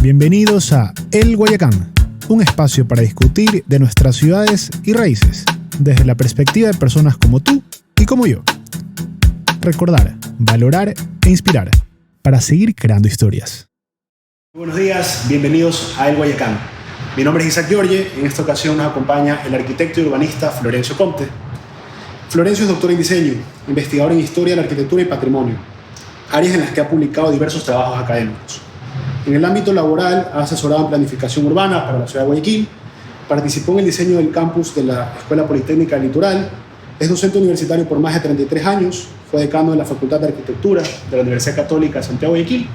Bienvenidos a El Guayacán, un espacio para discutir de nuestras ciudades y raíces, desde la perspectiva de personas como tú y como yo. Recordar, valorar e inspirar, para seguir creando historias. Buenos días, bienvenidos a El Guayacán. Mi nombre es Isaac Giorgi, en esta ocasión nos acompaña el arquitecto y urbanista Florencio Comte. Florencio es doctor en diseño, investigador en historia de la arquitectura y patrimonio, áreas en las que ha publicado diversos trabajos académicos. En el ámbito laboral ha asesorado en planificación urbana para la ciudad de Guayaquil, participó en el diseño del campus de la Escuela Politécnica del Litoral, es docente universitario por más de 33 años, fue decano de la Facultad de Arquitectura de la Universidad Católica de Santiago de Guayaquil,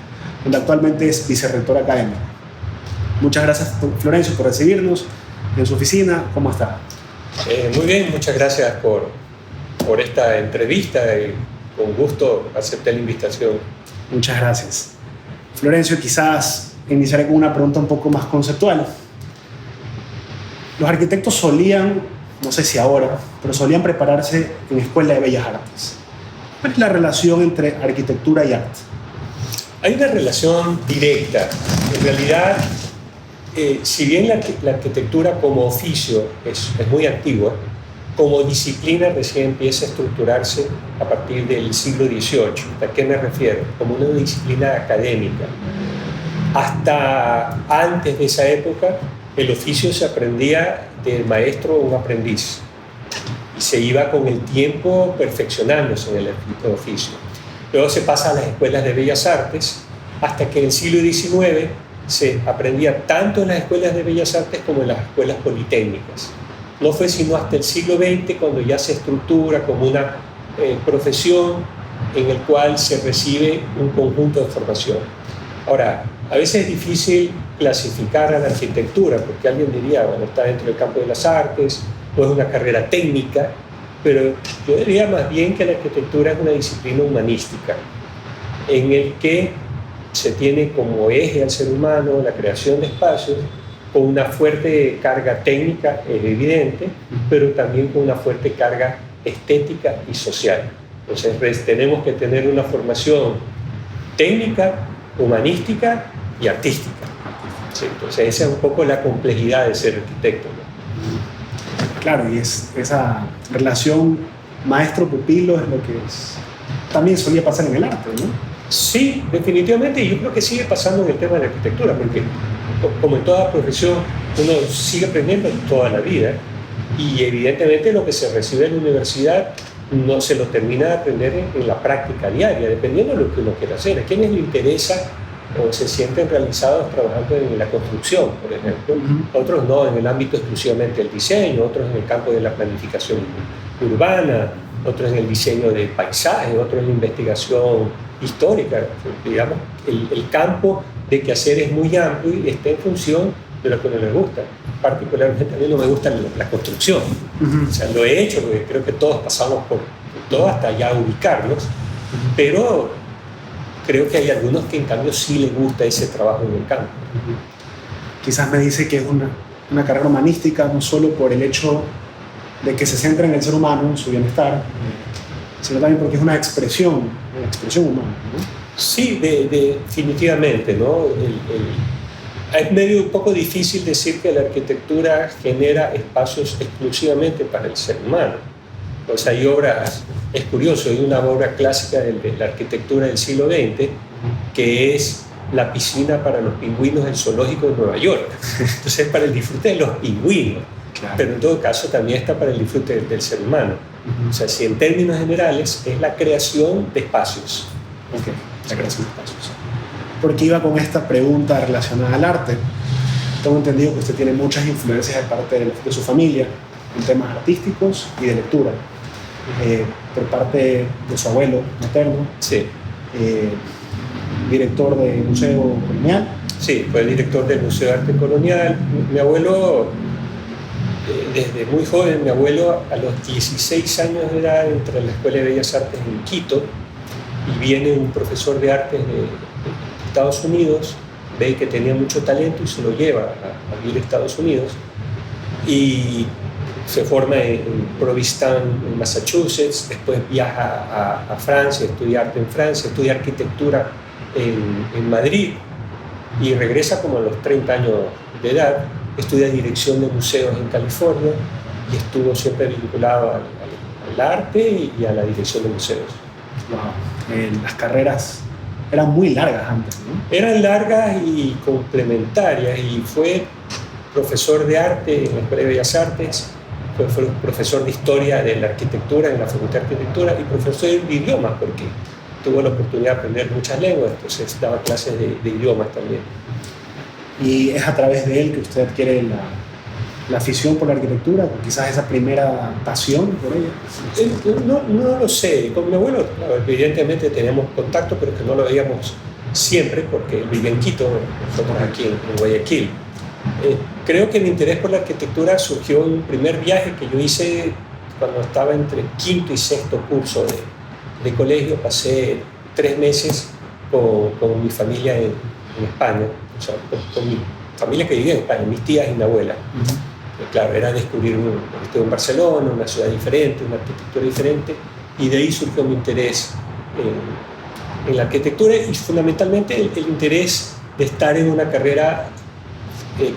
donde actualmente es vicerrector académico. Muchas gracias, Florencio, por recibirnos en su oficina. ¿Cómo está? Muy bien, muchas gracias por esta entrevista y con gusto acepté la invitación. Muchas gracias. Florencio, quizás iniciaré con una pregunta un poco más conceptual. Los arquitectos solían, no sé si ahora, pero solían prepararse en Escuela de Bellas Artes. ¿Cuál es la relación entre arquitectura y arte? Hay una relación directa. En realidad, si bien la arquitectura como oficio es muy antigua, como disciplina recién empieza a estructurarse a partir del siglo XVIII. ¿A qué me refiero? Como una disciplina académica. Hasta antes de esa época, el oficio se aprendía del maestro o un aprendiz. Y se iba con el tiempo perfeccionándose en el oficio. Luego se pasa a las escuelas de bellas artes, hasta que en el siglo XIX se aprendía tanto en las escuelas de bellas artes como en las escuelas politécnicas. No fue sino hasta el siglo XX cuando ya se estructura como una profesión en el cual se recibe un conjunto de formación. Ahora, a veces es difícil clasificar a la arquitectura, porque alguien diría, bueno, está dentro del campo de las artes, o es una carrera técnica, pero yo diría más bien que la arquitectura es una disciplina humanística, en el que se tiene como eje al ser humano la creación de espacios, con una fuerte carga técnica, es evidente, pero también con una fuerte carga estética y social. Entonces tenemos que tener una formación técnica, humanística y artística. Sí, entonces esa es un poco la complejidad de ser arquitecto, ¿no? Claro, y esa relación maestro-pupilo es lo que también solía pasar en el arte, ¿no? Sí, definitivamente, y yo creo que sigue pasando en el tema de la arquitectura, porque como en toda profesión, uno sigue aprendiendo toda la vida y evidentemente lo que se recibe en la universidad no se lo termina de aprender en la práctica diaria, dependiendo de lo que uno quiera hacer. A quienes le interesa o se sienten realizados trabajando en la construcción, por ejemplo, otros no, en el ámbito exclusivamente del diseño, otros en el campo de la planificación urbana, otros en el diseño de paisaje, otros en la investigación histórica. Digamos, el campo de quehacer es muy amplio y está en función de lo que no les gusta. Particularmente a mí no me gusta la construcción. O sea, lo he hecho porque creo que todos pasamos por todo hasta ya ubicarnos, pero creo que hay algunos que en cambio sí les gusta ese trabajo en el campo. Quizás me dice que es una carrera humanística, no solo por el hecho de que se centra en el ser humano, en su bienestar, sino también porque es una expresión humana, ¿no? Sí, definitivamente, ¿no? Es medio un poco difícil decir que la arquitectura genera espacios exclusivamente para el ser humano. Pues hay obras, es curioso, hay una obra clásica de la arquitectura del siglo XX que es la piscina para los pingüinos del zoológico de Nueva York. Entonces es para el disfrute de los pingüinos, claro. Pero en todo caso también está para el disfrute del ser humano. O sea, si en términos generales es la creación de espacios. Okay. La creación de espacios. ¿Por qué iba con esta pregunta relacionada al arte? Tengo entendido que usted tiene muchas influencias de parte de su familia en temas artísticos y de lectura. Por parte de su abuelo materno, sí. Director del Museo Colonial. Sí, fue el director del Museo de Arte Colonial. Mi abuelo, desde muy joven, mi abuelo a los 16 años de edad entra en la Escuela de Bellas Artes en Quito y viene un profesor de artes de Estados Unidos, ve que tenía mucho talento y se lo lleva a vivir a Estados Unidos y se forma en Provincetown, en Massachusetts, después viaja a Francia, estudia arte en Francia, estudia arquitectura en Madrid y regresa como a los 30 años de edad, estudia dirección de museos en California y estuvo siempre vinculado al arte y a la dirección de museos. Wow. Las carreras eran muy largas antes, ¿no? Eran largas y complementarias, y fue profesor de arte en la Escuela de Bellas Artes, fue profesor de historia de la arquitectura en la Facultad de Arquitectura y profesor de idiomas, porque tuvo la oportunidad de aprender muchas lenguas, entonces daba clases de idiomas también. Y es a través de él que usted adquiere la afición por la arquitectura, quizás esa primera pasión por ella. No lo sé. Con mi abuelo, claro, evidentemente tenemos contacto, pero que no lo veíamos siempre porque él vive en Quito, nosotros aquí en Guayaquil. Creo que mi interés por la arquitectura surgió en un primer viaje que yo hice cuando estaba entre quinto y sexto curso de colegio. Pasé 3 meses con mi familia en España, o sea, con mi familia que vivía en España, mis tías y mi abuela. Claro, era descubrir estuve en Barcelona, una ciudad diferente, una arquitectura diferente, y de ahí surgió mi interés en la arquitectura y fundamentalmente el interés de estar en una carrera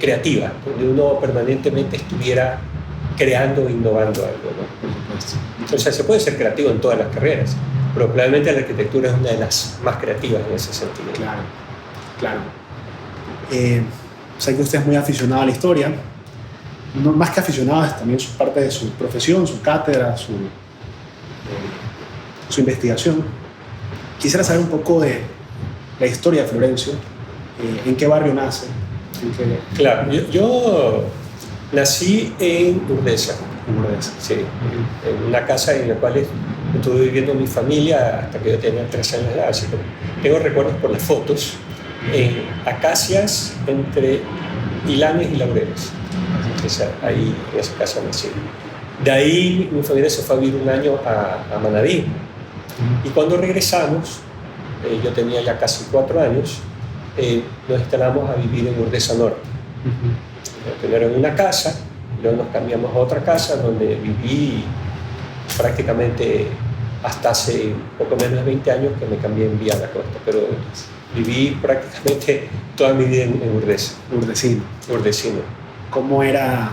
creativa, donde uno permanentemente estuviera creando e innovando algo, ¿no? O sea, se puede ser creativo en todas las carreras, pero probablemente la arquitectura es una de las más creativas en ese sentido. Claro, claro. Sé que usted es muy aficionado a la historia. No, más que aficionado, es también parte de su profesión, su cátedra, su investigación. Quisiera saber un poco de la historia de Florencio, en qué barrio nace. Claro, yo nací en Urdesa. Sí, en una casa en la cual estuve viviendo mi familia hasta que yo tenía 3 años de edad, así que tengo recuerdos por las fotos en acacias entre Ilanes y Laureles. Ahí en esa casa nací. De ahí mi familia se fue a vivir un año a Manabí. Y cuando regresamos, yo tenía ya casi 4 años, nos instalamos a vivir en Urdesa Norte. Primero en una casa, luego nos cambiamos a otra casa donde viví prácticamente hasta hace poco menos de 20 años que me cambié en Vía la Costa, pero viví prácticamente toda mi vida en Urdesa. Urdesino. ¿Cómo era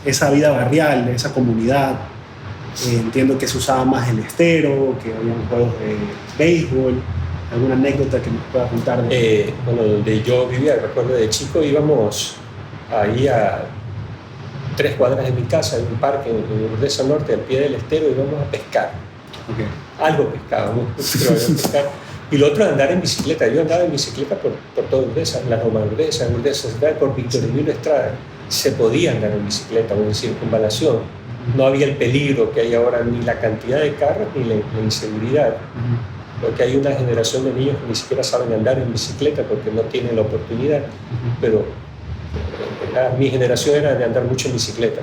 esa vida barrial, esa comunidad? Entiendo que se usaba más el estero, que había juegos de béisbol. ¿Alguna anécdota que nos pueda contar? Bueno, donde yo vivía, recuerdo de chico, íbamos ahí a 3 cuadras de mi casa, en un parque en Urdesa Norte, al pie del estero, íbamos a pescar. Okay. Algo pescábamos, pero era pescar. Y lo otro es andar en bicicleta. Yo andaba en bicicleta por toda Urdesa, en la Roma de Urdesa, por Víctor Emilio Estrada. Se podía andar en bicicleta o en circunvalación. No había el peligro que hay ahora, ni la cantidad de carros, ni la inseguridad. Porque hay una generación de niños que ni siquiera saben andar en bicicleta porque no tienen la oportunidad. Pero mi generación era de andar mucho en bicicleta.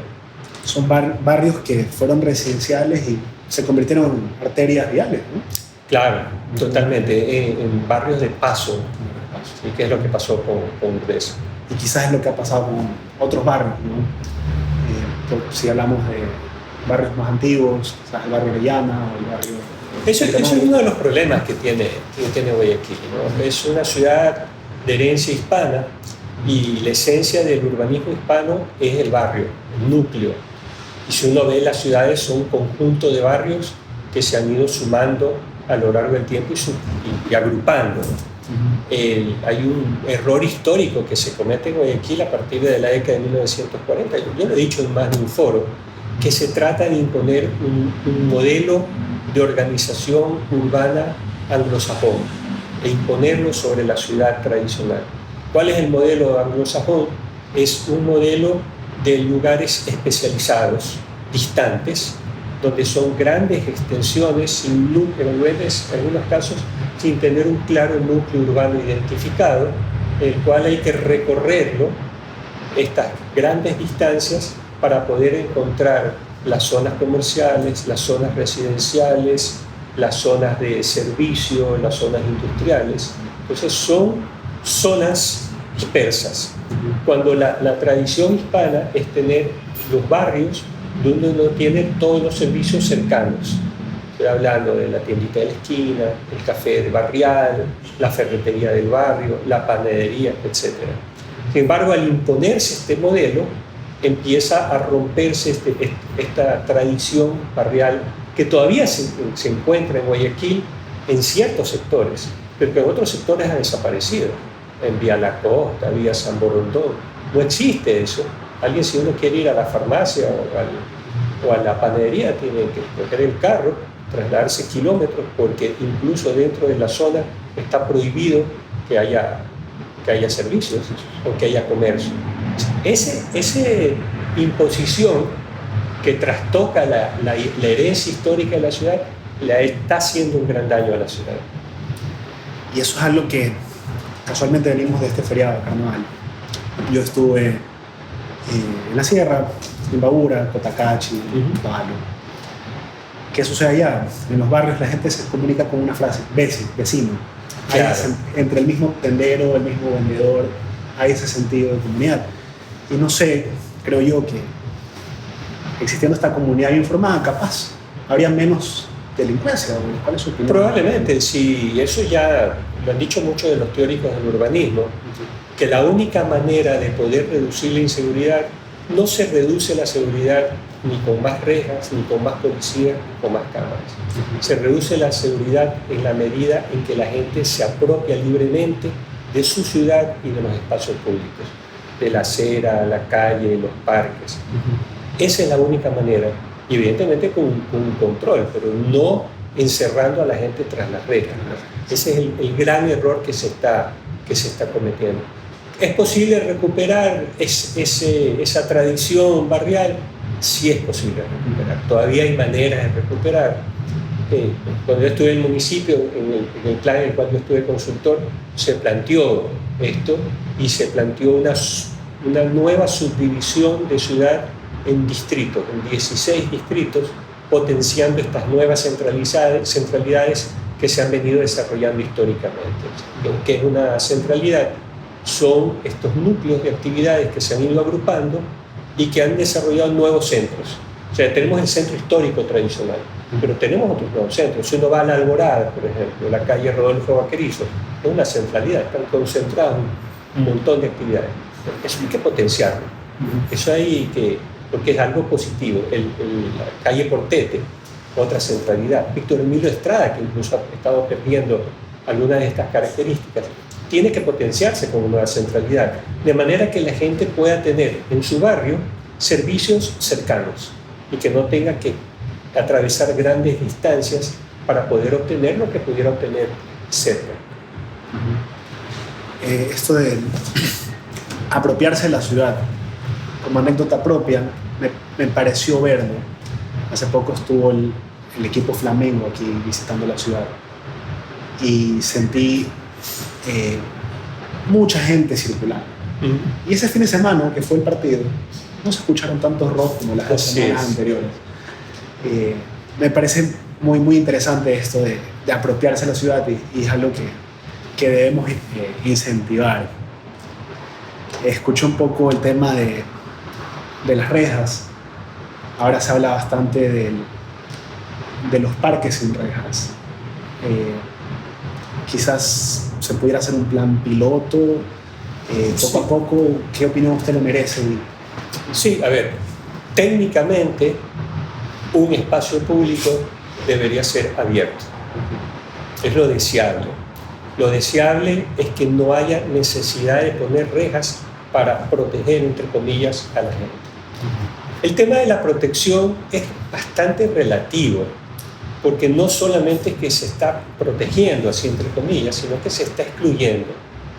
Son barrios que fueron residenciales y se convirtieron en arterias viales, ¿no? Claro, totalmente, en barrios de paso, ¿sí? Que es lo que pasó con Urdesa. Y quizás es lo que ha pasado con otros barrios, ¿no? Si hablamos de barrios más antiguos, quizás el barrio Orellana o el barrio... Eso es uno de los problemas que tiene Guayaquil, ¿no? Es una ciudad de herencia hispana y la esencia del urbanismo hispano es el barrio, el núcleo. Y si uno ve, las ciudades son un conjunto de barrios que se han ido sumando a lo largo del tiempo y agrupando. Hay un error histórico que se comete en Guayaquil a partir de la década de 1940. Yo lo he dicho en más de un foro, que se trata de imponer un modelo de organización urbana anglosajón e imponerlo sobre la ciudad tradicional. ¿Cuál es el modelo anglosajón? Es un modelo de lugares especializados, distantes, donde son grandes extensiones, sin núcleo, en algunos casos, sin tener un claro núcleo urbano identificado, el cual hay que recorrerlo, estas grandes distancias, para poder encontrar las zonas comerciales, las zonas residenciales, las zonas de servicio, las zonas industriales. Entonces son zonas dispersas. Cuando la tradición hispana es tener los barrios donde uno tiene todos los servicios cercanos. Estoy hablando de la tiendita de la esquina, el café de barrial, la ferretería del barrio, la panadería, etc. Sin embargo, al imponerse este modelo, empieza a romperse esta tradición barrial que todavía se encuentra en Guayaquil en ciertos sectores, pero que en otros sectores ha desaparecido. En Vía La Costa, Vía San Borondón, no existe eso. Alguien, si uno quiere ir a la farmacia o a la panadería, tiene que coger el carro, trasladarse kilómetros, porque incluso dentro de la zona está prohibido que haya servicios o que haya comercio. Esa imposición que trastoca la herencia histórica de la ciudad le está haciendo un gran daño a la ciudad. Y eso es algo que casualmente venimos de este feriado de carnaval. Yo estuve en la sierra, en Imbabura, Cotacachi, Palo. ¿Qué sucede allá? En los barrios la gente se comunica con una frase: vecino. Claro. Entre el mismo tendero, el mismo vendedor, hay ese sentido de comunidad. Y no sé, creo yo que existiendo esta comunidad informada, capaz habría menos delincuencia. ¿Cuál es su opinión? Probablemente, sí, eso ya lo han dicho muchos de los teóricos del urbanismo, que la única manera de poder reducir la inseguridad, no se reduce la seguridad ni con más rejas, ni con más policía, ni con más cámaras. Se reduce la seguridad en la medida en que la gente se apropia libremente de su ciudad y de los espacios públicos, de la acera, la calle, los parques. Esa es la única manera, y evidentemente con un control, pero no encerrando a la gente tras las rejas. Ese es el gran error que se está cometiendo. ¿Es posible recuperar esa tradición barrial? Sí es posible recuperar. Todavía hay maneras de recuperar. Cuando yo estuve en el municipio, en el plan en el cual yo estuve consultor, se planteó esto y se planteó una nueva subdivisión de ciudad en distritos, en 16 distritos, potenciando estas nuevas centralidades que se han venido desarrollando históricamente. ¿Qué es una centralidad? Son estos núcleos de actividades que se han ido agrupando y que han desarrollado nuevos centros. O sea, tenemos el centro histórico tradicional, pero tenemos otros nuevos centros. Si uno va a la Alborada, por ejemplo, la calle Rodolfo Vaquerizo, es una centralidad, están concentrados un montón de actividades. Eso hay que potenciarlo. Eso hay que, porque es algo positivo. La calle Portete, otra centralidad. Víctor Emilio Estrada, que incluso ha estado perdiendo algunas de estas características, tiene que potenciarse como nueva centralidad, de manera que la gente pueda tener en su barrio servicios cercanos y que no tenga que atravesar grandes distancias para poder obtener lo que pudiera obtener cerca. Esto de apropiarse de la ciudad, como anécdota propia, me pareció verlo. Hace poco estuvo el equipo Flamengo aquí visitando la ciudad y sentí mucha gente circulando. Y ese fin de semana, que fue el partido, no se escucharon tantos rock como las semanas anteriores. Me parece muy, muy interesante esto de apropiarse de la ciudad y es algo que debemos incentivar. Escuché un poco el tema de las rejas. Ahora se habla bastante de los parques sin rejas. Quizás se pudiera hacer un plan piloto, poco a poco. ¿Qué opinión usted le merece? Sí, a ver, técnicamente un espacio público debería ser abierto. Es lo deseable. Lo deseable es que no haya necesidad de poner rejas para proteger, entre comillas, a la gente. El tema de la protección es bastante relativo, porque no solamente es que se está protegiendo, así entre comillas, sino que se está excluyendo.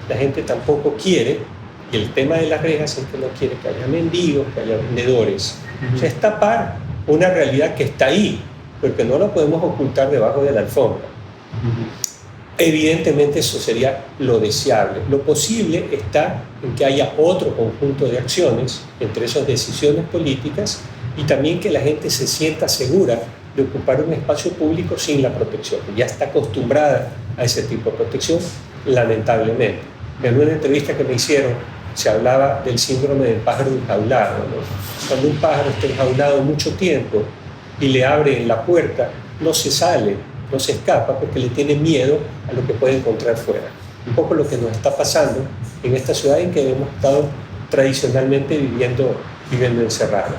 La gente tampoco quiere, y el tema de las rejas es que no quiere que haya mendigos, que haya vendedores. O sea, es tapar una realidad que está ahí, porque no la podemos ocultar debajo de la alfombra. Evidentemente eso sería lo deseable. Lo posible está en que haya otro conjunto de acciones, entre esas decisiones políticas, y también que la gente se sienta segura de ocupar un espacio público sin la protección. Ya está acostumbrada a ese tipo de protección, lamentablemente. En una entrevista que me hicieron se hablaba del síndrome del pájaro enjaulado, ¿no? Cuando un pájaro está enjaulado mucho tiempo y le abren la puerta, no se sale, no se escapa porque le tiene miedo a lo que puede encontrar fuera. Un poco lo que nos está pasando en esta ciudad en que hemos estado tradicionalmente viviendo encerrados.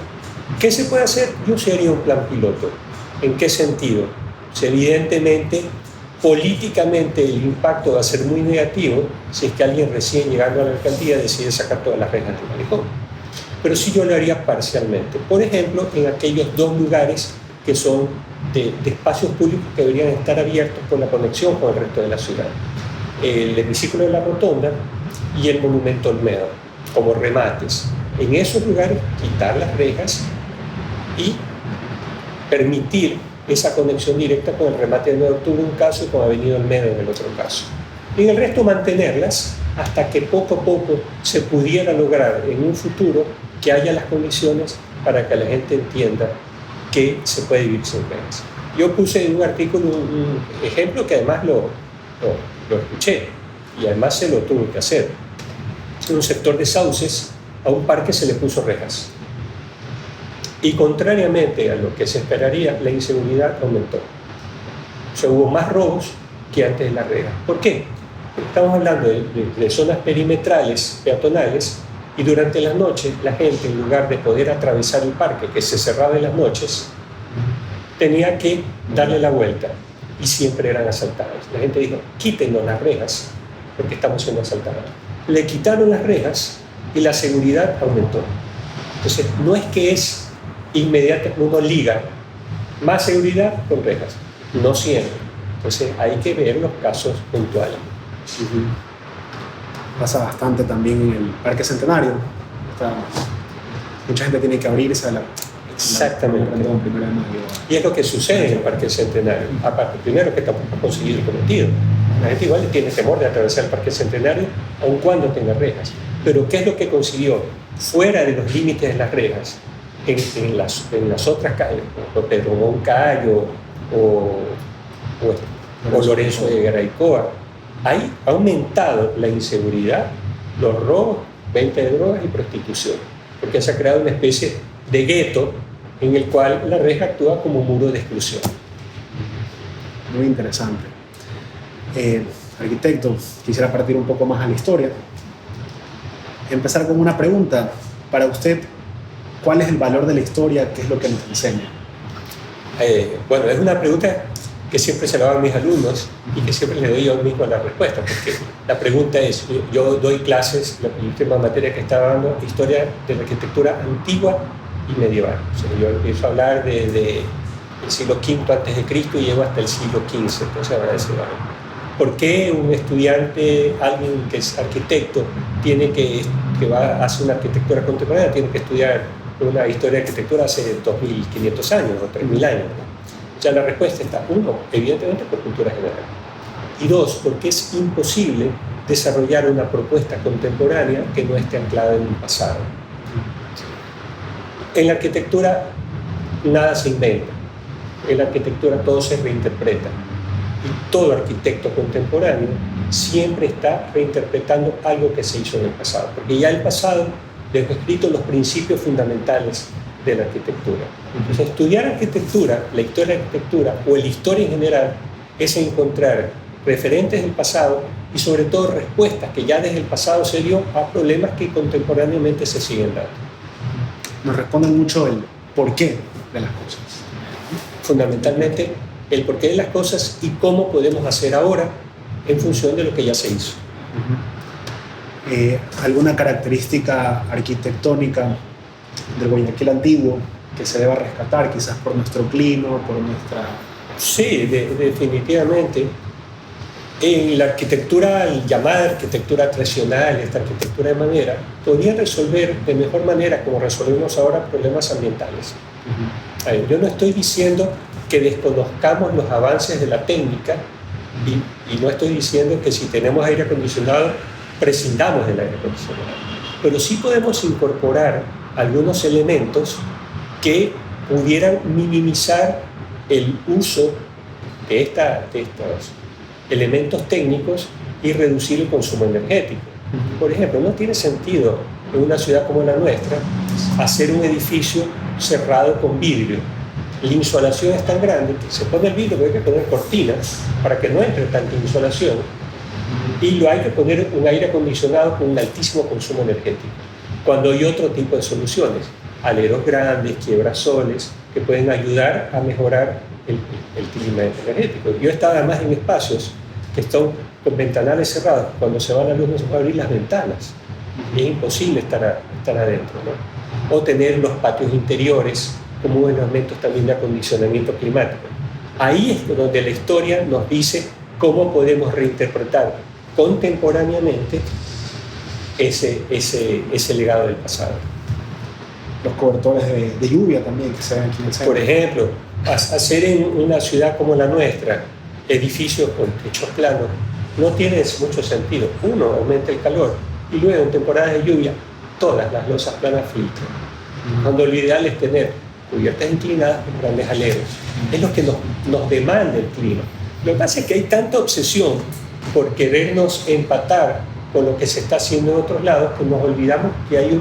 ¿Qué se puede hacer? Yo sí haría un plan piloto. ¿En qué sentido? Pues evidentemente, políticamente el impacto va a ser muy negativo si es que alguien recién llegando a la alcaldía decide sacar todas las rejas del malecón. Pero sí yo lo haría parcialmente. Por ejemplo, en aquellos 2 lugares que son de espacios públicos que deberían estar abiertos por la conexión con el resto de la ciudad. El hemiciclo de la Rotonda y el Monumento Olmedo, como remates. En esos lugares quitar las rejas y permitir esa conexión directa con el remate de 9 de octubre en un caso y con Avenida Olmedo en el otro caso. Y en el resto mantenerlas hasta que poco a poco se pudiera lograr en un futuro que haya las condiciones para que la gente entienda que se puede vivir sin rejas. Yo puse en un artículo un ejemplo que además lo escuché y además se lo tuve que hacer. En un sector de Sauces, a un parque se le puso rejas. Y contrariamente a lo que se esperaría, la inseguridad aumentó. O sea, hubo más robos que antes de las rejas. ¿Por qué? Porque estamos hablando de zonas perimetrales, peatonales, y durante las noches la gente, en lugar de poder atravesar el parque, que se cerraba en las noches, tenía que darle la vuelta y siempre eran asaltados. La gente dijo, quítenos las rejas porque estamos siendo asaltados. Le quitaron las rejas y la seguridad aumentó. Entonces, no es que es inmediato, uno liga más seguridad con rejas, no siempre. Entonces, hay que ver los casos puntuales. Pasa bastante también en el Parque Centenario. Mucha gente tiene que abrirse a la... Exactamente. Y es lo que sucede en el Parque Centenario. Aparte, primero que tampoco ha conseguido el cometido. La gente igual tiene temor de atravesar el Parque Centenario aun cuando tenga rejas. Pero ¿qué es lo que consiguió? Fuera de los límites de las rejas, en las otras calles, como Pedro Moncayo o Lorenzo de Garaycoa, hay aumentado la inseguridad, los robos, venta de drogas y prostitución, porque se ha creado una especie de gueto en el cual la reja actúa como muro de exclusión. Muy interesante. Arquitecto, quisiera partir un poco más a la historia. Empezar con una pregunta. Para usted, ¿cuál es el valor de la historia? ¿Qué es lo que nos enseña? Bueno, es una pregunta que siempre se la hago a mis alumnos y que siempre les doy yo mismo la respuesta, porque la pregunta es, yo doy clases, la última materia que estaba dando, historia de la arquitectura antigua y medieval. O sea, yo empiezo a hablar del siglo V antes de Cristo y llego hasta el siglo XV. Entonces van a decir, bueno, ¿por qué un estudiante, alguien que es arquitecto, hace una arquitectura contemporánea, tiene que estudiar una historia de arquitectura hace 2.500 años o 3.000 años? Ya la respuesta está, 1, evidentemente por cultura general, y 2, porque es imposible desarrollar una propuesta contemporánea que no esté anclada en un pasado. En la arquitectura nada se inventa, en la arquitectura todo se reinterpreta, y todo arquitecto contemporáneo siempre está reinterpretando algo que se hizo en el pasado, porque ya el pasado dejó escrito los principios fundamentales de la arquitectura. Entonces, estudiar arquitectura, la historia de la arquitectura o la historia en general, es encontrar referentes del pasado y sobre todo respuestas que ya desde el pasado se dio a problemas que contemporáneamente se siguen dando. Nos responden mucho el porqué de las cosas. Fundamentalmente, el porqué de las cosas y cómo podemos hacer ahora en función de lo que ya se hizo. ¿Alguna característica arquitectónica del Guayaquil antiguo que se deba rescatar, quizás por nuestro clima, por nuestra... Sí, definitivamente. En la arquitectura, llamada arquitectura tradicional, esta arquitectura de madera, podría resolver de mejor manera, como resolvemos ahora, problemas ambientales. Yo no estoy diciendo que desconozcamos los avances de la técnica y no estoy diciendo que si tenemos aire acondicionado prescindamos del aire acondicionado, pero sí podemos incorporar algunos elementos que pudieran minimizar el uso de estos elementos técnicos y reducir el consumo energético. Por ejemplo, no tiene sentido en una ciudad como la nuestra hacer un edificio cerrado con vidrio. La insolación es tan grande que se pone el vidrio, pero hay que poner cortinas para que no entre tanta insolación, y lo hay que poner un aire acondicionado con un altísimo consumo energético. Cuando hay otro tipo de soluciones, aleros grandes, quiebrasoles, que pueden ayudar a mejorar el clima energético. Yo he estado además en espacios que están con ventanales cerrados. Cuando se va la luz no se puede abrir las ventanas. Es imposible estar adentro, ¿no? O tener los patios interiores como elementos también de acondicionamiento climático. Ahí es donde la historia nos dice cómo podemos reinterpretar contemporáneamente ese legado del pasado. Los cobertores de lluvia también que se ven aquí en el centro. Por ejemplo, hacer en una ciudad como la nuestra edificios con techos planos no tiene mucho sentido. Uno, aumenta el calor, y luego en temporadas de lluvia todas las losas planas filtran. Cuando lo ideal es tener cubiertas inclinadas con grandes aleros. Es lo que nos demanda el clima. Lo que pasa es que hay tanta obsesión por querernos empatar con lo que se está haciendo en otros lados que nos olvidamos que hay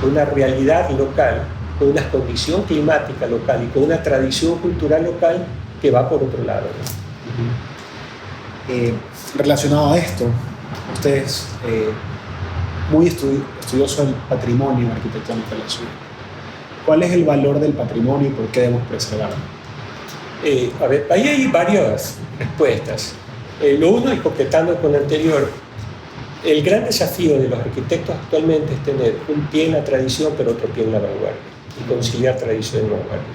una realidad local, con una condición climática local y con una tradición cultural local que va por otro lado, ¿no? Relacionado a esto, usted es muy estudioso del patrimonio arquitectónico de la ciudad. ¿Cuál es el valor del patrimonio y por qué debemos preservarlo? A ver, ahí hay varias respuestas. Lo uno, y completando con lo anterior, el gran desafío de los arquitectos actualmente es tener un pie en la tradición pero otro pie en la vanguardia y conciliar tradición y vanguardia.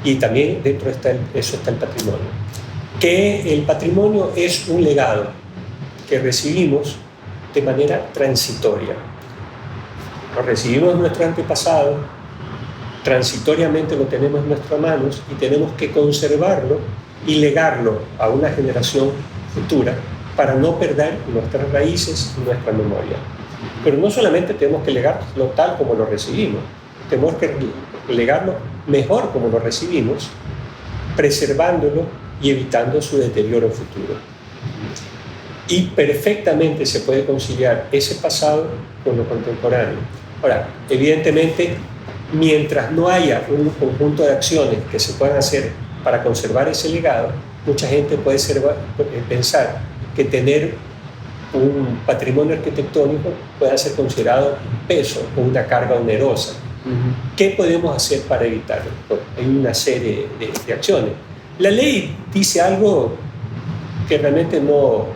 Y también dentro de eso está el patrimonio. Que el patrimonio es un legado que recibimos de manera transitoria. Lo recibimos de nuestro antepasado, transitoriamente lo tenemos en nuestras manos y tenemos que conservarlo y legarlo a una generación futura para no perder nuestras raíces y nuestra memoria. Pero no solamente tenemos que legarlo tal como lo recibimos, tenemos que legarlo mejor como lo recibimos, preservándolo y evitando su deterioro futuro. Y perfectamente se puede conciliar ese pasado con lo contemporáneo. Ahora, evidentemente, mientras no haya un conjunto de acciones que se puedan hacer para conservar ese legado, mucha gente puede pensar que tener un patrimonio arquitectónico puede ser considerado un peso o una carga onerosa. ¿Qué podemos hacer para evitarlo? Bueno, hay una serie de acciones. La ley dice algo que realmente no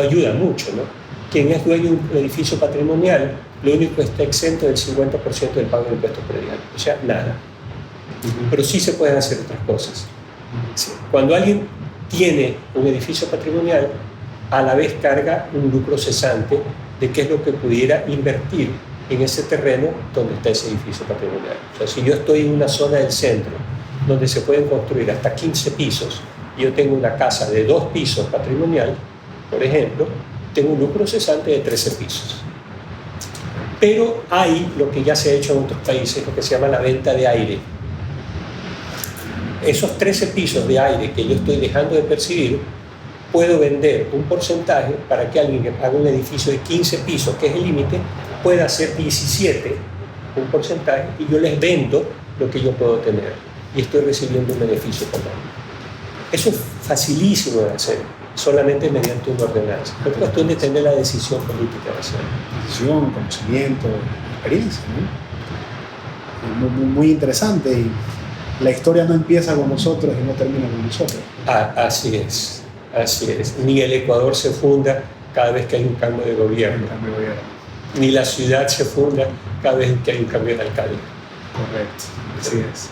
ayuda mucho, ¿no? Quien es dueño de un edificio patrimonial, lo único que está exento del 50% del pago de impuestos prediales, o sea, nada. Pero sí se pueden hacer otras cosas. Cuando alguien tiene un edificio patrimonial, a la vez carga un lucro cesante de qué es lo que pudiera invertir en ese terreno donde está ese edificio patrimonial. O sea, si yo estoy en una zona del centro donde se pueden construir hasta 15 pisos y yo tengo una casa de 2 pisos patrimonial, por ejemplo, tengo un lucro cesante de 13 pisos. Pero hay lo que ya se ha hecho en otros países, lo que se llama la venta de aire. Esos 13 pisos de aire que yo estoy dejando de percibir, puedo vender un porcentaje para que alguien que haga un edificio de 15 pisos, que es el límite, pueda hacer 17, un porcentaje, y yo les vendo lo que yo puedo tener. Y estoy recibiendo un beneficio económico. Eso es facilísimo de hacer, solamente mediante una ordenanza. Es cuestión de tener la decisión política de hacerlo. Decisión, conocimiento, experiencia, ¿no? Muy interesante. Y la historia no empieza con nosotros y no termina con nosotros. Así es. Así es. Ni el Ecuador se funda cada vez que hay un cambio de gobierno. Ni la ciudad se funda cada vez que hay un cambio de alcalde. Correcto, así es.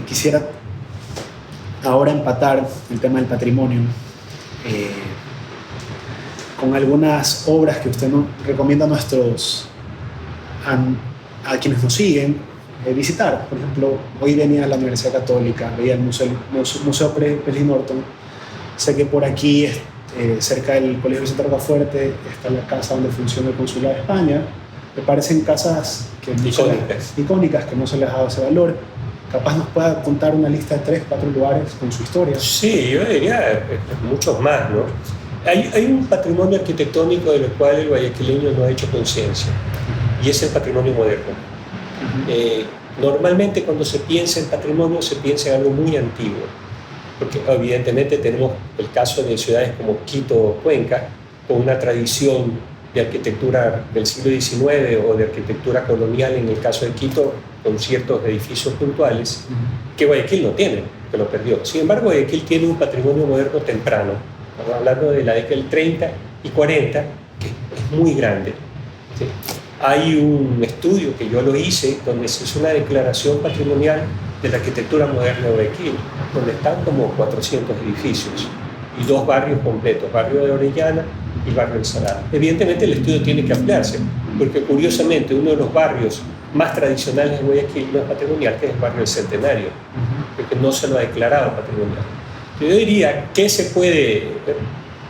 Quisiera ahora empatar el tema del patrimonio con algunas obras que usted nos recomienda a quienes nos siguen visitar. Por ejemplo, hoy venía a la Universidad Católica, veía el Museo Pelín Norton. Sé que por aquí, cerca del Colegio Vicente Rocafuerte, está la casa donde funciona el Consulado de España. Me parecen casas icónicas que no se les ha dado ese valor. Capaz nos pueda contar una lista de 3, 4 lugares con su historia. Sí, yo diría muchos más, ¿no? Hay un patrimonio arquitectónico del cual el guayaquileño no ha hecho conciencia, y es el patrimonio moderno. Normalmente cuando se piensa en patrimonio se piensa en algo muy antiguo, porque evidentemente tenemos el caso de ciudades como Quito o Cuenca, con una tradición de arquitectura del siglo XIX o de arquitectura colonial, en el caso de Quito, con ciertos edificios puntuales, que Guayaquil no tiene, que lo perdió. Sin embargo, Guayaquil tiene un patrimonio moderno temprano, estamos hablando de la década del 30 y 40, que es muy grande. ¿Sí? Hay un estudio que yo lo hice, donde se hizo una declaración patrimonial de la arquitectura moderna de Guayaquil, donde están como 400 edificios y 2 barrios completos, barrio de Orellana y barrio del Salado. Evidentemente el estudio tiene que ampliarse, porque curiosamente uno de los barrios más tradicionales de Guayaquil no es patrimonial, que es el barrio del Centenario, porque no se lo ha declarado patrimonial. Yo diría que se puede,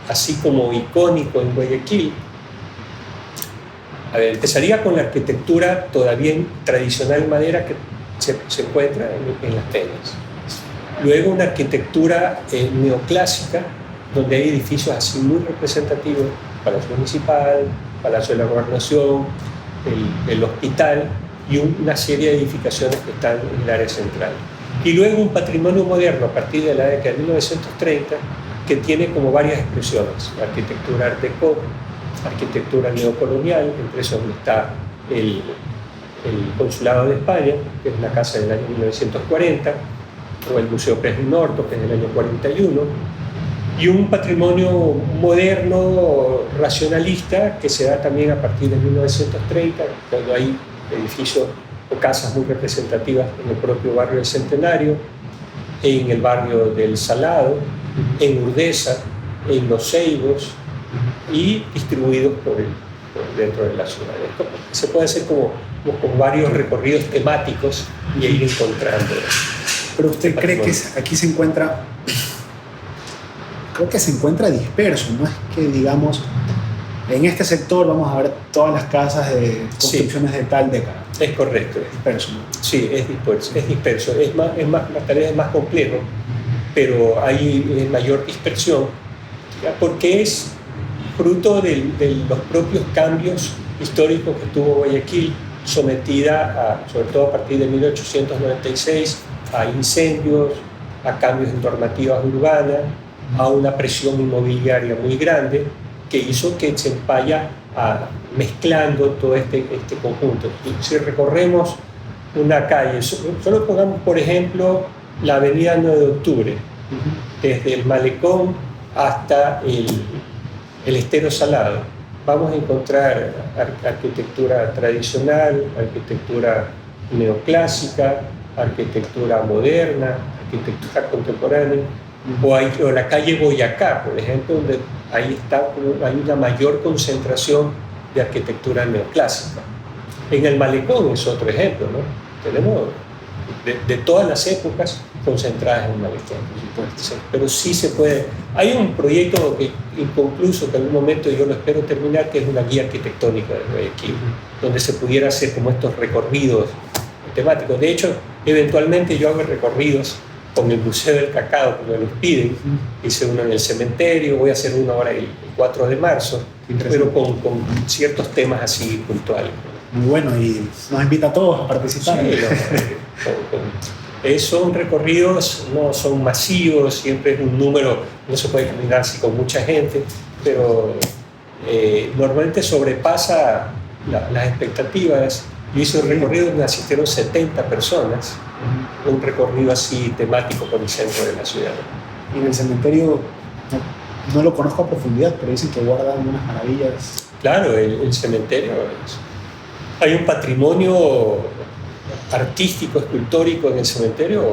así como icónico en Guayaquil, a ver, empezaría con la arquitectura todavía tradicional en madera que se encuentra en Las Peñas. Luego una arquitectura neoclásica, donde hay edificios así muy representativos, Palacio Municipal, Palacio de la Gobernación, el hospital y una serie de edificaciones que están en el área central. Y luego un patrimonio moderno a partir de la década de 1930 que tiene como varias expresiones: la arquitectura Art Deco, arquitectura neocolonial, entre eso donde está el Consulado de España, que es una casa del año 1940, o el Museo Pérez Norto, que es del año 41, y un patrimonio moderno racionalista que se da también a partir de 1930, cuando hay edificios o casas muy representativas en el propio barrio del Centenario, en el barrio del Salado, en Urdesa, en Los Ceibos, y distribuidos por dentro de la ciudad. Esto se puede hacer como con varios recorridos temáticos y ir encontrando. Pero usted cree que aquí se encuentra, creo que se encuentra disperso, no es que digamos, en este sector vamos a ver todas las casas de construcciones de tal década. Es correcto. Es disperso, ¿no? Sí, es disperso. La tarea es más complejo, pero hay mayor dispersión, ¿ya? Porque es fruto de los propios cambios históricos que tuvo Guayaquil, sometida sobre todo a partir de 1896, a incendios, a cambios en normativas urbanas, a una presión inmobiliaria muy grande que hizo que se vaya mezclando todo este conjunto. Si recorremos una calle, solo pongamos por ejemplo la avenida 9 de octubre, desde el Malecón hasta el Estero Salado, vamos a encontrar arquitectura tradicional, arquitectura neoclásica, arquitectura moderna, arquitectura contemporánea, o la calle Boyacá, por ejemplo, donde hay una mayor concentración de arquitectura neoclásica. En el Malecón es otro ejemplo, ¿no? Tenemos de todas las épocas concentradas en el Malecón, por supuesto. Sí, pero sí se puede. Hay un proyecto inconcluso que en algún momento yo lo espero terminar, que es una guía arquitectónica de Guayaquil, donde se pudiera hacer como estos recorridos temáticos. De hecho, eventualmente yo hago recorridos con el Museo del Cacao, que me los piden. Hice uno en el cementerio, voy a hacer uno ahora el 4 de marzo, pero con ciertos temas así puntuales. Muy bueno, y nos invita a todos a participar. Sí, son recorridos, no son masivos, siempre es un número, no se puede caminar así con mucha gente, pero normalmente sobrepasa las expectativas. Yo hice un recorrido donde asistieron 70 personas, un recorrido así temático por el centro de la ciudad. Y en el cementerio no lo conozco a profundidad, pero dicen que guardan unas maravillas. Claro, el cementerio hay un patrimonio artístico, escultórico en el cementerio,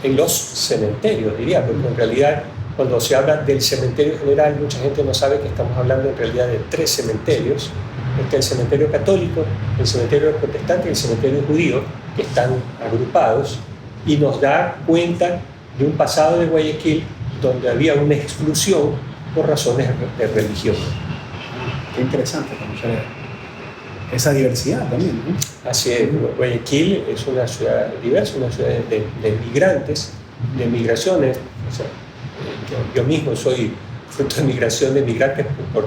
en los cementerios diría, porque en realidad cuando se habla del cementerio general mucha gente no sabe que estamos hablando en realidad de 3 cementerios. Está el cementerio católico, el cementerio protestante y el cementerio judío, que están agrupados, y nos da cuenta de un pasado de Guayaquil donde había una exclusión por razones de religión. Qué interesante conocer esa diversidad también, ¿no? Así es, Guayaquil es una ciudad diversa, una ciudad de migrantes, de migraciones. O sea, yo mismo soy fruto de migración de migrantes por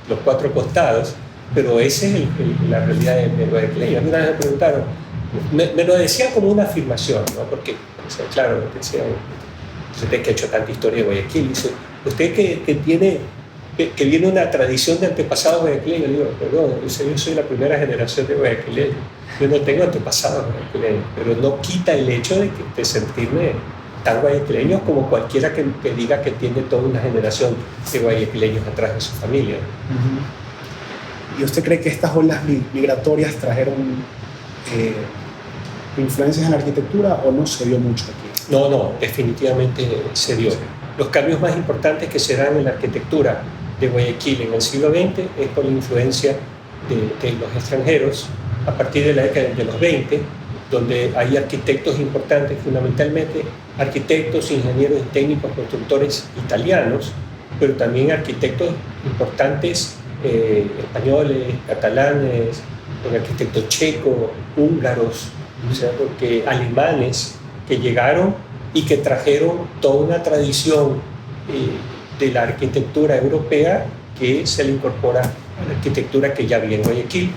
los 4 costados, pero esa es la realidad de Guayaquil. A mí una vez me preguntaron, me lo decían como una afirmación, ¿no? Porque, o sea, claro, decían, usted que ha hecho tanta historia de Guayaquil, dice, usted que tiene, que viene una tradición de antepasados guayaquileños, digo, perdón, yo soy la primera generación de guayaquileños, yo no tengo antepasados guayaquileños, pero no quita el hecho de sentirme tan guayaquileño como cualquiera que diga que tiene toda una generación de guayaquileños atrás de su familia. ¿Y usted cree que estas olas migratorias trajeron influencias en la arquitectura o no se dio mucho aquí? No, definitivamente se dio. Los cambios más importantes que se dan en la arquitectura de Guayaquil en el siglo XX es por la influencia de los extranjeros a partir de la década de los 20, donde hay arquitectos importantes, fundamentalmente arquitectos, ingenieros y técnicos constructores italianos, pero también arquitectos importantes españoles, catalanes, un arquitecto checo, húngaros, o sea, porque alemanes que llegaron y que trajeron toda una tradición de la arquitectura europea que se le incorpora a la arquitectura que ya había en Guayaquil,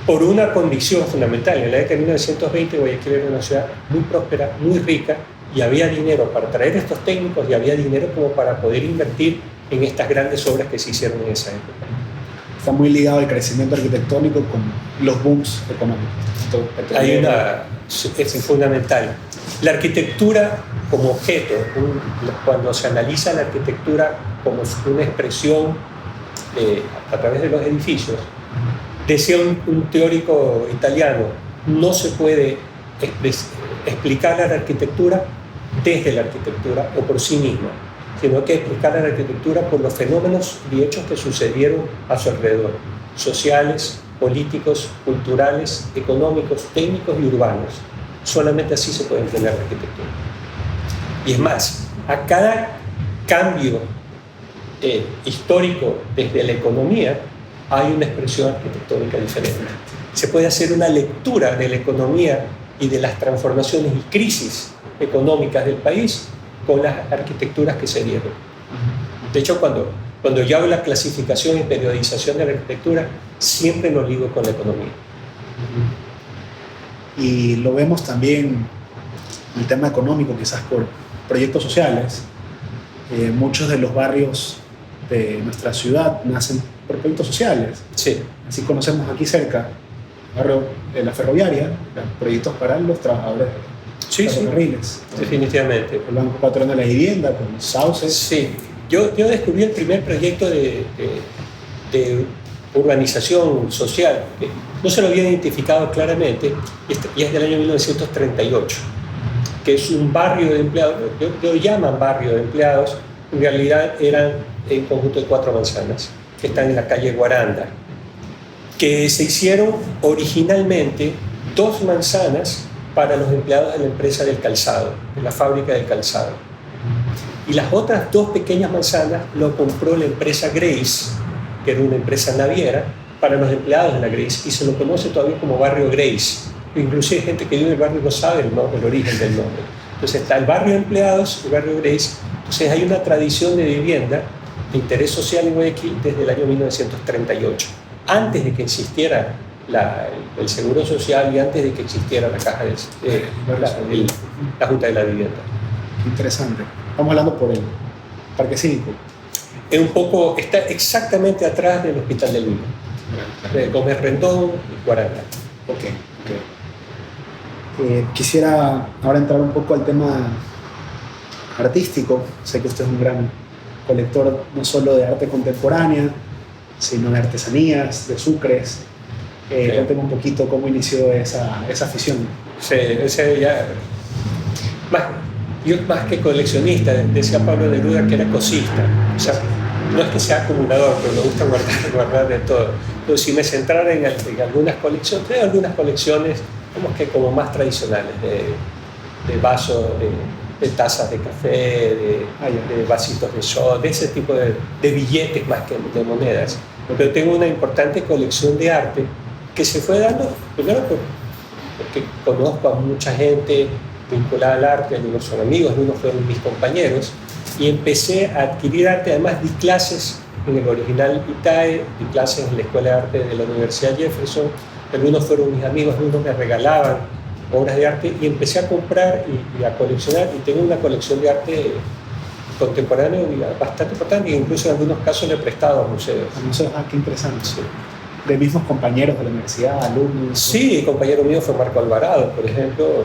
por una condición fundamental. En la década de 1920 Guayaquil era una ciudad muy próspera, muy rica, y había dinero para traer estos técnicos y había dinero como para poder invertir en estas grandes obras que se hicieron en esa época. Está muy ligado el crecimiento arquitectónico con los booms económicos. Es fundamental. La arquitectura como objeto, cuando se analiza la arquitectura como una expresión a través de los edificios, decía un teórico italiano, no se puede explicar la arquitectura desde la arquitectura o por sí misma, sino que explicar la arquitectura por los fenómenos y hechos que sucedieron a su alrededor, sociales, políticos, culturales, económicos, técnicos y urbanos. Solamente así se puede entender la arquitectura. Y es más, a cada cambio histórico desde la economía hay una expresión arquitectónica diferente. Se puede hacer una lectura de la economía y de las transformaciones y crisis económicas del país con las arquitecturas que se dieron. De hecho, cuando yo hago la clasificación y periodización de la arquitectura, siempre lo ligo con la economía. Y lo vemos también en el tema económico, quizás por proyectos sociales. Muchos de los barrios de nuestra ciudad nacen por proyectos sociales. Sí. Así conocemos aquí cerca el barrio de la Ferroviaria, proyectos para los trabajadores de ferrocarriles. Definitivamente. El Banco Patrono de la Vivienda, con los sauces. Sí. Yo descubrí el primer proyecto de urbanización social, que no se lo había identificado claramente, y es del año 1938, que es un barrio de empleados, lo llaman barrio de empleados, en realidad eran un conjunto de 4 manzanas, que están en la calle Guaranda, que se hicieron originalmente 2 manzanas para los empleados de la empresa del calzado, de la fábrica del calzado. Y las otras 2 pequeñas manzanas lo compró la empresa Grace, que era una empresa naviera, para los empleados de la Grace, y se lo conoce todavía como barrio Grace. Inclusive gente que vive en el barrio no sabe el origen del nombre. Entonces está el barrio de empleados, el barrio Grace. Entonces hay una tradición de vivienda de interés social en Guayaquil desde el año 1938, antes de que existiera el Seguro Social y antes de que existiera la caja la Junta de la Vivienda. Interesante. Estamos hablando por el Parque Cívico. Está exactamente atrás del Hospital del Niño, de Gómez Rendón y Guaranda. Ok. Quisiera ahora entrar un poco al tema artístico. Sé que usted es un gran colector no solo de arte contemporánea, sino de artesanías, de sucres. Cuénteme un poquito cómo inició esa afición. Sí, yo más que coleccionista, decía Pablo Neruda que era cosista. O sea, no es que sea acumulador, pero me gusta guardar de todo. Entonces, si me centrara en algunas colecciones, tengo algunas colecciones como más tradicionales, de vasos, de tazas de café, de vasitos de shot, de ese tipo de billetes más que de monedas. Pero tengo una importante colección de arte que se fue dando, primero porque conozco a mucha gente vinculada al arte, algunos son amigos, algunos fueron mis compañeros, y empecé a adquirir arte. Además di clases en el original ITAE, di clases en la Escuela de Arte de la Universidad Jefferson, algunos fueron mis amigos, algunos me regalaban obras de arte y empecé a comprar y a coleccionar, y tengo una colección de arte contemporáneo bastante importante, e incluso en algunos casos le he prestado a museos. A museos, qué interesante. Sí. De mismos compañeros de la universidad, alumnos. Sí, el compañero mío fue Marco Alvarado, por ejemplo,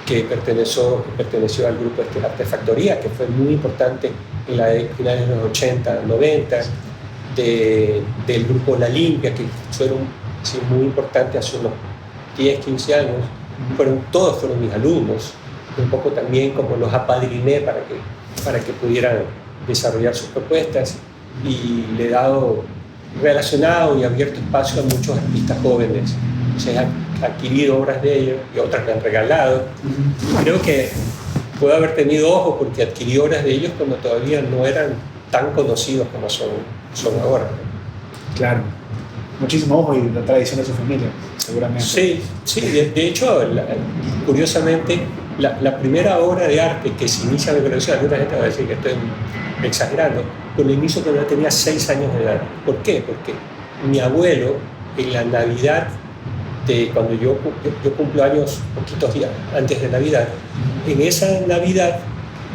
que perteneció al grupo Artefactoría, que fue muy importante en la finales de los 80, 90, del grupo La Limpia, que fueron sí, muy importantes hace unos 10, 15 años. Todos fueron mis alumnos. Un poco también como los apadriné para que pudieran desarrollar sus propuestas, y le he dado relacionado y abierto espacio a muchos artistas jóvenes. O sea, he adquirido obras de ellos y otras me han regalado. Creo que puedo haber tenido ojo porque adquirí obras de ellos cuando todavía no eran tan conocidos como son ahora. Claro, muchísimo ojo, y la tradición de su familia, seguramente. Sí, de hecho, curiosamente, la primera obra de arte que se inicia mi colección, alguna gente va a decir que estoy exagerando, pero lo inicio cuando yo tenía 6 años de edad. ¿Por qué? Porque mi abuelo, en la Navidad, cuando yo cumplo años poquitos días antes de Navidad, en esa Navidad,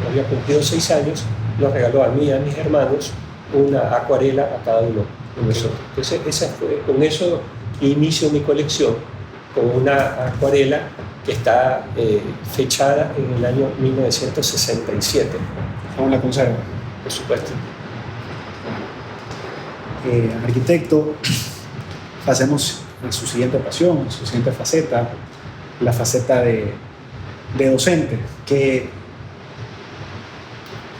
había cumplido 6 años, nos regaló a mí y a mis hermanos una acuarela a cada uno de nosotros. Entonces, con eso inicio mi colección, con una acuarela que está fechada en el año 1967. ¿Aún la conserva? Por supuesto. Arquitecto, pasemos a su siguiente pasión, su siguiente faceta, la faceta de docente. ¿Qué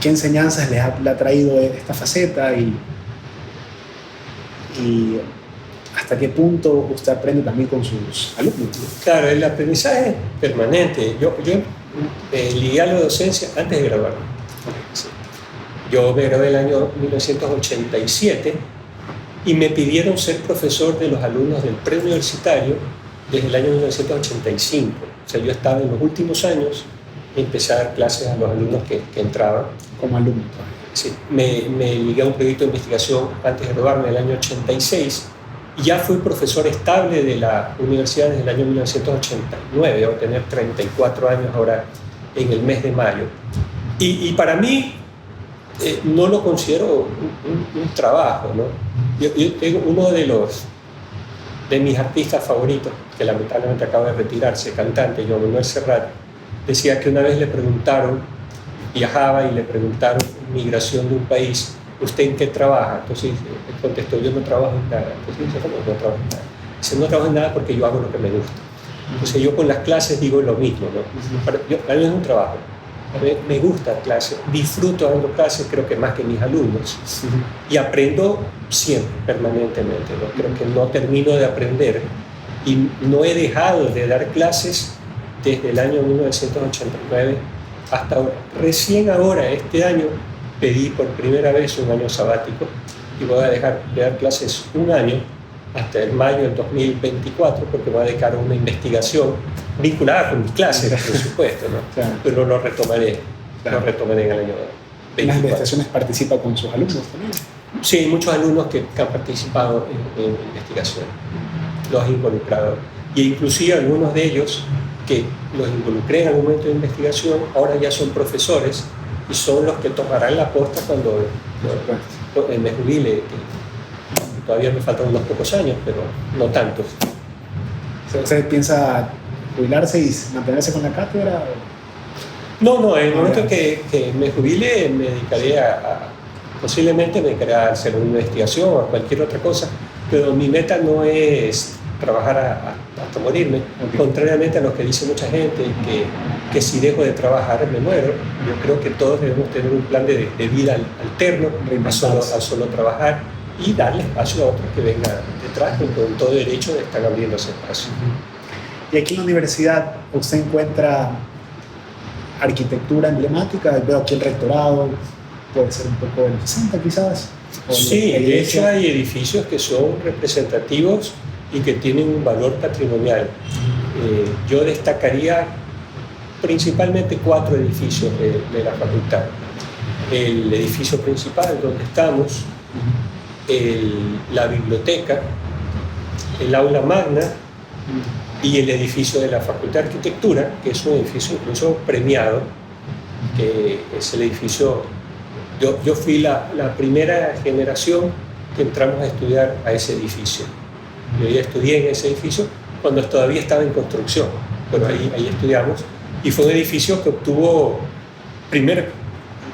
enseñanzas le ha traído esta faceta y hasta qué punto usted aprende también con sus alumnos? Claro, el aprendizaje es permanente. Yo ligué a la docencia antes de graduarme. Sí. Yo me gradué en el año 1987 y me pidieron ser profesor de los alumnos del preuniversitario desde el año 1985. O sea, yo estaba en los últimos años de empezar a dar clases a los alumnos que entraban. Como alumno. Sí, me ligué a un proyecto de investigación antes de graduarme en el año 86 y ya fui profesor estable de la universidad desde el año 1989. Voy a tener 34 años ahora en el mes de mayo. Y para mí no lo considero un trabajo, ¿no? Yo tengo uno de mis artistas favoritos, que lamentablemente acaba de retirarse, cantante, Joan Manuel Serrat, decía que una vez le preguntaron, viajaba y le preguntaron migración de un país, ¿usted en qué trabaja? Entonces él contestó, yo no trabajo en nada. Entonces dice, ¿cómo no trabajo en nada? Dice, no trabajo en nada porque yo hago lo que me gusta. Entonces yo con las clases digo lo mismo, ¿no? Para mí es un trabajo. A mí me gusta la clase, disfruto dando clases, creo que más que mis alumnos, y aprendo siempre, permanentemente, ¿no? Creo que no termino de aprender y no he dejado de dar clases desde el año 1989 hasta ahora. Recién ahora, este año, pedí por primera vez un año sabático y voy a dejar de dar clases un año hasta el mayo del 2024 porque voy a dedicar a una investigación vinculada con mis clases, por supuesto, ¿no? Claro. Pero lo retomaré en el año 24. ¿En las investigaciones participa con sus alumnos también? Sí, muchos alumnos que han participado en investigación, los he involucrado. Y inclusive algunos de ellos que los involucré en algún momento de investigación, ahora ya son profesores y son los que tomarán la posta cuando me jubile. Todavía me faltan unos pocos años, pero no tantos. ¿Usted piensa jubilarse y mantenerse con la cátedra? No, en el momento que me jubile me dedicaré posiblemente me dedicaré a hacer una investigación o a cualquier otra cosa, pero mi meta no es trabajar hasta morirme, contrariamente a lo que dice mucha gente, que si dejo de trabajar me muero. Yo creo que todos debemos tener un plan de vida alterno a solo trabajar y darle espacio a otros que vengan detrás, que con todo derecho están abriendo ese espacio. Y aquí en la universidad usted encuentra arquitectura emblemática, veo aquí el rectorado, puede ser un poco de los 60 quizás. Sí, de hecho hay edificios que son representativos y que tienen un valor patrimonial. Yo destacaría principalmente 4 edificios de la facultad. El edificio principal donde estamos, la biblioteca, el aula magna y el edificio de la Facultad de Arquitectura, que es un edificio incluso premiado, que es el edificio, yo fui la primera generación que entramos a estudiar a ese edificio. Yo ya estudié en ese edificio cuando todavía estaba en construcción, pero ahí estudiamos, y fue un edificio que obtuvo primer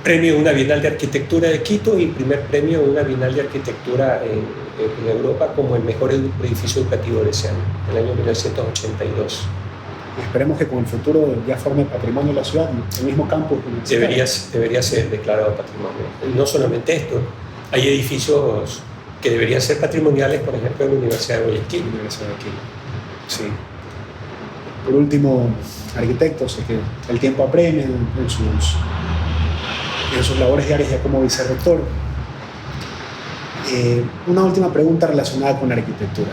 premio de una Bienal de Arquitectura de Quito y primer premio de una Bienal de Arquitectura en Europa como el mejor edificio educativo de ese año, en el año 1982. Esperemos que con el futuro ya forme patrimonio de la ciudad, el mismo campus. Debería ser declarado patrimonio. No solamente esto, hay edificios que deberían ser patrimoniales, por ejemplo, en la Universidad de Guayaquil. Sí. Por último, arquitectos, sé que el tiempo apremia en sus labores diarias ya como vicerrector. Una última pregunta relacionada con la arquitectura.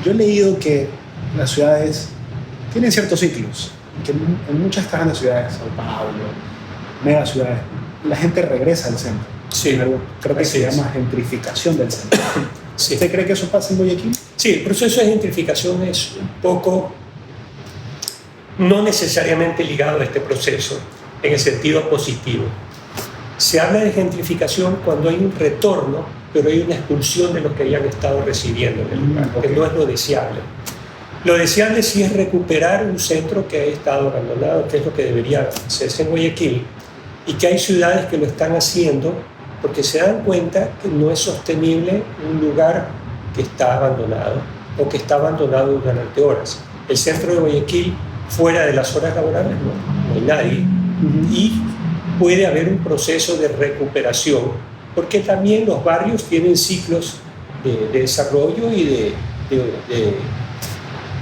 Yo he leído que las ciudades tienen ciertos ciclos, que en muchas grandes ciudades, Sao Paulo, mega ciudades, la gente regresa al centro. Sí, creo que se llama gentrificación del centro. Sí. ¿Usted cree que eso pasa en Guayaquil? Sí, el proceso de gentrificación es un poco, no necesariamente ligado a este proceso, en el sentido positivo. Se habla de gentrificación cuando hay un retorno, pero hay una expulsión de los que hayan estado residiendo en el lugar, que no es lo deseable. Lo deseable sí es recuperar un centro que ha estado abandonado, que es lo que debería hacerse en Guayaquil, y que hay ciudades que lo están haciendo porque se dan cuenta que no es sostenible un lugar que está abandonado o que está abandonado durante horas. El centro de Guayaquil, fuera de las horas laborales, no hay nadie. Y puede haber un proceso de recuperación, porque también los barrios tienen ciclos de desarrollo y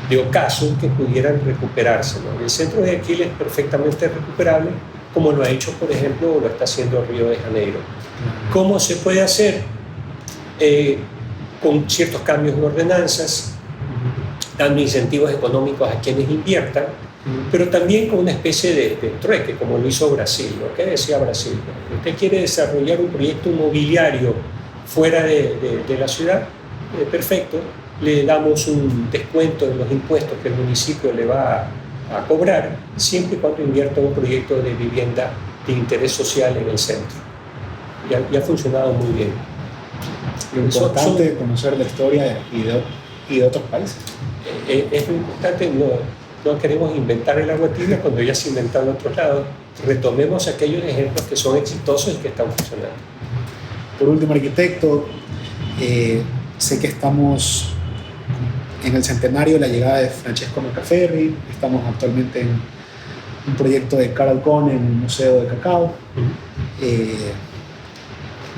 de ocaso que pudieran recuperarse, ¿no? El centro de Guayaquil es perfectamente recuperable, como lo ha hecho, por ejemplo, o lo está haciendo Río de Janeiro. ¿Cómo se puede hacer? Con ciertos cambios en ordenanzas, dando incentivos económicos a quienes inviertan, pero también con una especie de trueque, como lo hizo Brasil, ¿no? ¿Qué decía Brasil? Usted quiere desarrollar un proyecto inmobiliario fuera de la ciudad, perfecto, le damos un descuento en los impuestos que el municipio le va a cobrar, siempre y cuando invierta en un proyecto de vivienda de interés social en el centro. Y ha funcionado muy bien. Lo importante es conocer la historia y de otros países. Es lo importante, no queremos inventar el agua tibia cuando ya se ha inventado en otros lados. Retomemos aquellos ejemplos que son exitosos y que están funcionando. Por último, arquitecto, sé que estamos en el centenario de la llegada de Francesco Macaferri, estamos actualmente en un proyecto de Carol Cohn en el Museo de Cacao.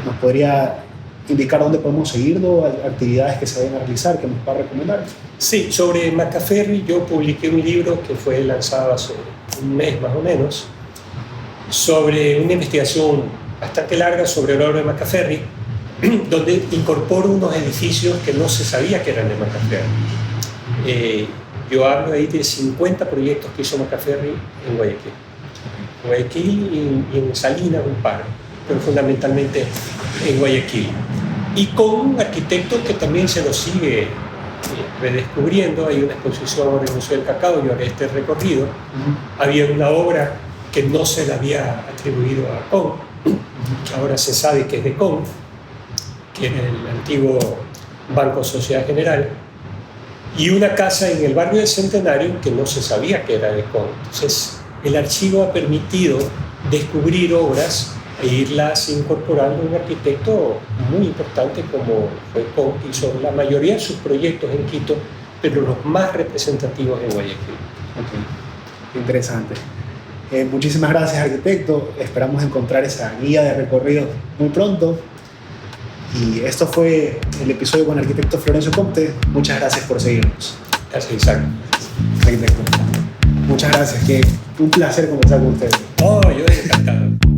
¿Nos podría indicar dónde podemos seguirlo, actividades que se vayan a realizar, que nos pueda recomendar? Sí, sobre Macaferri yo publiqué un libro que fue lanzado hace un mes más o menos, sobre una investigación bastante larga sobre el obra de Macaferri, donde incorporo unos edificios que no se sabía que eran de Macaferri. Yo hablo ahí de 50 proyectos que hizo Macaferri en Guayaquil. En Guayaquil y en Salinas un par, pero fundamentalmente en Guayaquil. Y con un arquitecto que también se lo sigue redescubriendo. Hay una exposición ahora en el Museo del Cacao, yo haré este recorrido. Había una obra que no se le había atribuido a Cohn, que ahora se sabe que es de Cohn, que era el antiguo Banco Sociedad General, y una casa en el barrio del Centenario que no se sabía que era de Cohn. Entonces, el archivo ha permitido descubrir obras e irlas incorporando a un arquitecto muy importante como fue Cohn, que hizo la mayoría de sus proyectos en Quito, pero los más representativos en Guayaquil. Okay. Interesante. Muchísimas gracias, arquitecto. Esperamos encontrar esa guía de recorrido muy pronto. Y esto fue el episodio con el arquitecto Florencio Comte. Muchas gracias por seguirnos. Gracias, Isaac. Arquitecto, muchas gracias. Un placer conversar con usted. Oh, yo he encantado.